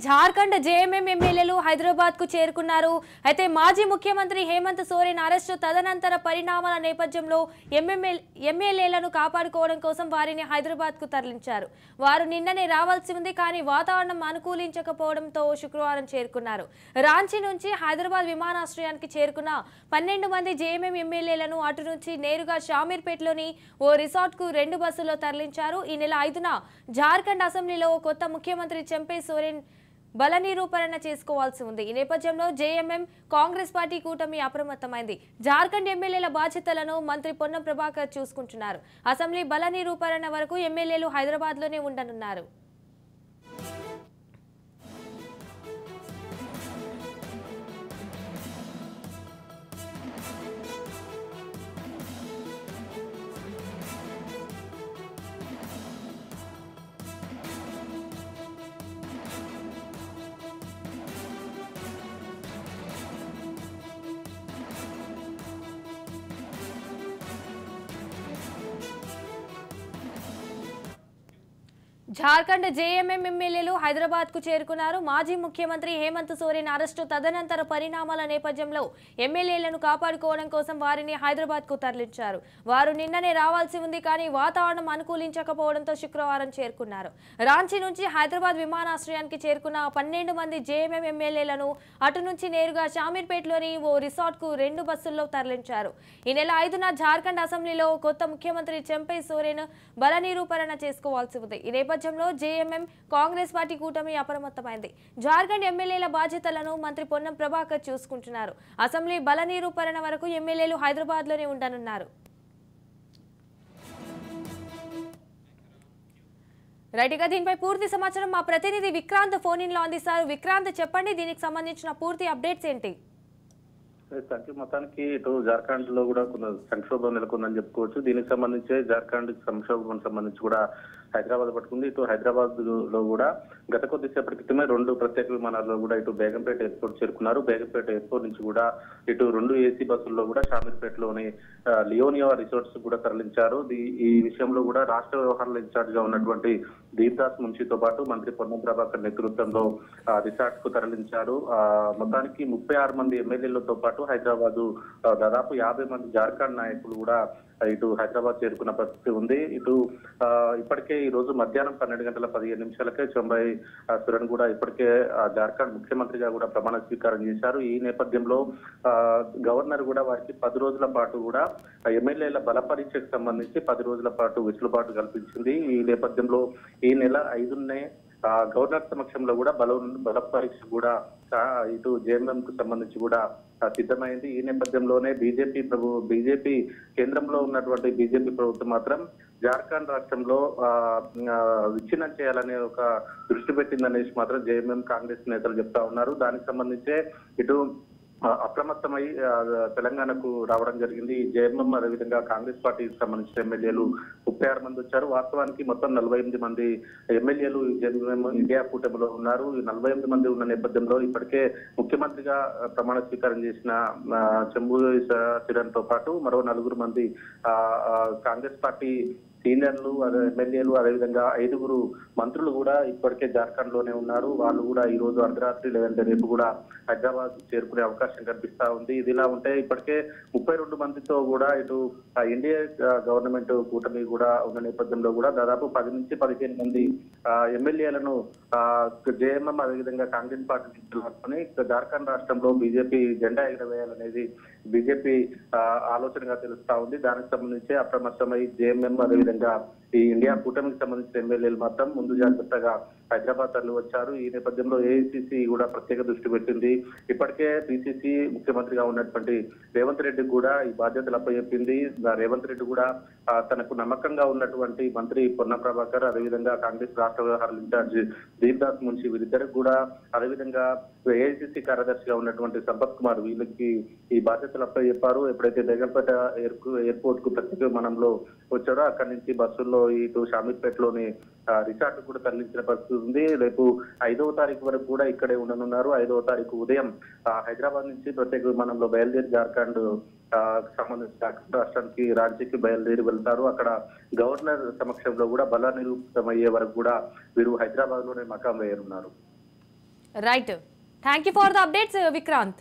Jharkhand JMM ఎమ్మెల్యేలు హైదరాబాద్ కు చేరుకున్నారు. అయితే మాజీ ముఖ్యమంత్రి హేమంత్ సోరెన్ అరెస్టు తదనంతర పరిణామాల నేపథ్యంలో ఎమ్మెల్యేలను కాపాడుకోవడం కోసం వారిని హైదరాబాద్ కు తరలించారు. వారు నిన్ననే రావాల్సి ఉంది, కానీ వాతావరణం అనుకూలించకపోవడంతో శుక్రవారం చేరుకున్నారు. రాంచీ నుంచి హైదరాబాద్ విమానాశ్రయానికి చేరుకున్న 12 మంది జేఎంఎం ఎమ్మెల్యేలను అటు నుంచి నేరుగా షామీర్పేటలోని ఓ రిసార్ట్ కు 2 బస్సుల్లో తరలించారు. ఈ నెల 5న జార్ఖండ్ అసెంబ్లీలో కొత్త ముఖ్యమంత్రి చెంపై సోరెన్ బల నిరూపణ చేసుకోవాల్సి ఉంది. ఈ నేపథ్యంలో జేఎంఎం కాంగ్రెస్ పార్టీ కూటమి అప్రమత్తమైంది. జార్ఖండ్ ఎమ్మెల్యేల బాధ్యతలను మంత్రి పొన్నం ప్రభాకర్ చూసుకుంటున్నారు. అసెంబ్లీ బల నిరూపణ వరకు ఎమ్మెల్యేలు హైదరాబాద్ లోనే ఉండనున్నారు. झारखंड जेएमएम ఎమ్మెల్యేలు హైదరాబాద్ కు చేరుకున్నారు. మాజీ ముఖ్యమంత్రి హేమంత్ సోరెన్ అరెస్టు తదనంతర పరిణామాల నేపథ్యంలో ఎమ్మెల్యేలను కాపాడుకోవడం కోసం వారిని హైదరాబాద్ కు తరలించారు. వారు నిన్ననే రావాల్సి ఉంది, కానీ వాతావరణం అనుకూలించకపోవడంతో శుక్రవారం చేరుకున్నారు. రాంచీ నుంచి హైదరాబాద్ విమానాశ్రయానికి చేరుకున్న 12 మంది జేఎంఎం ఎమ్మెల్యేలను అటు నుంచి నేరుగా షామీర్పేటలోని ఓ రిసార్ట్ కు 2 బస్సుల్లో తరలించారు. ఈ నెల 5న జార్ఖండ్ అసెంబ్లీలో కొత్త ముఖ్యమంత్రి చెంపై సోరెన్ బల నిరూపణ చేసుకోవాల్సి ఉంది. ఈ నేపథ్యంలో జేఎంఎం కాంగ్రెస్ పార్టీ కూటమి అప్రమత్తమైంది. జార్ఖండ్ ఎమ్మెల్యేల బాధ్యతలను మంత్రి పొన్నం ప్రభాకర్ చూసుకుంటున్నారు. అసెంబ్లీ బల నిరూపణ వరకు ఎమ్మెల్యేలు హైదరాబాద్ లోనే ఉండనున్నారు. రైట్ గా దీనిపై పూర్తి సమాచారం మా ప్రతినిధి విక్రాంత్ ఫోన్ ఇన్ లో అందిస్తారు. విక్రాంత్, చెప్పండి, దీనికి సంబంధించిన పూర్తి అప్డేట్స్ ఏంటి? మొత్తానికి ఇటు జార్ఖండ్ లో కూడా కొంత సంక్షోభం నెలకొందని చెప్పుకోవచ్చు. దీనికి సంబంధించి జార్ఖండ్ సంక్షోభం సంబంధించి కూడా హైదరాబాద్ పట్టుకుంది. ఇటు హైదరాబాద్ లో కూడా గత కొద్దిసేపటి క్రితమే 2 ప్రత్యేక విమానాల్లో కూడా ఇటు బేగంపేట ఎయిర్పోర్ట్ చేరుకున్నారు. బేగంపేట ఎయిర్పోర్ట్ నుంచి కూడా ఇటు 2 ఏసీ బస్సుల్లో కూడా షామీర్పేటలోని లియోనియా రిసార్ట్స్ కూడా తరలించారు. ఈ విషయంలో కూడా రాష్ట్ర వ్యవహారాల ఇన్ఛార్జ్ గా ఉన్నటువంటి దీప్దాస్ మున్షితో పాటు మంత్రి పొన్నం ప్రభాకర్ నేతృత్వంలో రిసార్ట్స్ కు తరలించారు. మొత్తానికి 36 మంది ఎమ్మెల్యేలతో పాటు హైదరాబాద్ దాదాపు 50 మంది జార్ఖండ్ నాయకులు కూడా ఇటు హైదరాబాద్ చేరుకున్న పరిస్థితి ఉంది. ఇటు ఇప్పటికే ఈ రోజు మధ్యాహ్నం 12:15 చెంపై సోరెన్ కూడా ఇప్పటికే జార్ఖండ్ ముఖ్యమంత్రిగా కూడా ప్రమాణ స్వీకారం చేశారు. ఈ నేపథ్యంలో గవర్నర్ కూడా వారికి 10 రోజుల పాటు కూడా ఎమ్మెల్యేల బల పరీక్షకు సంబంధించి 10 రోజుల పాటు వెసులుబాటు కల్పించింది. ఈ నేపథ్యంలో ఈ నెల 5నే గవర్నర్ సమక్షంలో కూడా బల పరీక్ష కూడా ఇటు జేఎంఎం కు సంబంధించి కూడా సిద్ధమైంది. ఈ నేపథ్యంలోనే బీజేపీ కేంద్రంలో ఉన్నటువంటి బీజేపీ ప్రభుత్వం మాత్రం జార్ఖండ్ రాష్ట్రంలో విచ్ఛిన్నం చేయాలనే ఒక దృష్టి పెట్టిందనేసి మాత్రం జేఎంఎం కాంగ్రెస్ నేతలు చెప్తా ఉన్నారు. దానికి సంబంధించే ఇటు అప్రమత్తమై తెలంగాణకు రావడం జరిగింది. జేఎంఎం అదేవిధంగా కాంగ్రెస్ పార్టీకి సంబంధించిన ఎమ్మెల్యేలు 36 మంది వచ్చారు. వాస్తవానికి మొత్తం 48 మంది ఎమ్మెల్యేలు జేఎంఎం ఇండియా కూటమిలో ఉన్నారు. ఈ 48 మంది ఉన్న నేపథ్యంలో ఇప్పటికే ముఖ్యమంత్రిగా ప్రమాణ స్వీకారం చేసిన చెంపై సోరెన్ తో పాటు మరో 4 మంది కాంగ్రెస్ పార్టీ సీనియర్లు ఎమ్మెల్యేలు అదేవిధంగా 5 మంత్రులు కూడా ఇప్పటికే జార్ఖండ్ లోనే ఉన్నారు. వాళ్ళు కూడా ఈ రోజు అర్ధరాత్రి లేదంటే రేపు కూడా హైదరాబాద్ చేరుకునే అవకాశం కనిపిస్తా ఉంది. ఇదిలా ఉంటే ఇప్పటికే 32 మందితో కూడా ఇటు ఎన్డీఏ గవర్నమెంట్ కూటమి కూడా ఉన్న నేపథ్యంలో కూడా దాదాపు 10 నుంచి 15 మంది ఎమ్మెల్యేలను జేఎంఎం అదేవిధంగా కాంగ్రెస్ పార్టీ తీసుకుని జార్ఖండ్ రాష్ట్రంలో బీజేపీ జెండా ఎగరవేయాలనేది బీజేపీ ఆలోచనగా తెలుస్తా ఉంది. దానికి సంబంధించి అప్రమత్తమై జేఎంఎం అదేవిధంగా ఈ ఇండియా కూటమికి సంబంధించిన ఎమ్మెల్యేలు మాత్రం ముందు జాగ్రత్తగా హైదరాబాద్ తరలి వచ్చారు. ఈ నేపథ్యంలో ఏఐసిసి కూడా ప్రత్యేక దృష్టి పెట్టింది. ఇప్పటికే పిసిసి ముఖ్యమంత్రిగా ఉన్నటువంటి రేవంత్ రెడ్డి కూడా ఈ బాధ్యతలు అప్పచెప్పింది. రేవంత్ రెడ్డి కూడా తనకు నమ్మకంగా ఉన్నటువంటి మంత్రి పొన్నం ప్రభాకర్ అదేవిధంగా కాంగ్రెస్ రాష్ట్ర వ్యవహారాల ఇన్ఛార్జ్ దీప్దాస్ మున్షి వీరిద్దరికి కూడా అదేవిధంగా ఏఐసిసి కార్యదర్శిగా ఉన్నటువంటి సంపత్ కుమార్ వీళ్ళకి ఈ బాధ్యతలు అప్పచెప్పారు. ఎప్పుడైతే బేగంపేట ఎయిర్పోర్ట్ కు ప్రత్యేక విమానంలో వచ్చాడో అక్కడి నుంచి బస్సుల్లో ఇటు షామీర్పేటలోని రిసార్ట్ కూడా తరలించిన పరిస్థితి ఉంది. రేపు 5వ తారీఖు వరకు కూడా ఇక్కడే ఉండనున్నారు. 5వ తారీఖు ఉదయం హైదరాబాద్ నుంచి ప్రత్యేక విమానంలో బయలుదేరి జార్ఖండ్ సంబంధించిన రాష్ట్రానికి రాంచీకి బయలుదేరి వెళ్తారు. అక్కడ గవర్నర్ సమక్షంలో కూడా బల నిరూపితమయ్యే వరకు కూడా వీరు హైదరాబాద్ లోనే మకాం వేయనున్నారు. Right. Thank you for the updates Vikrant.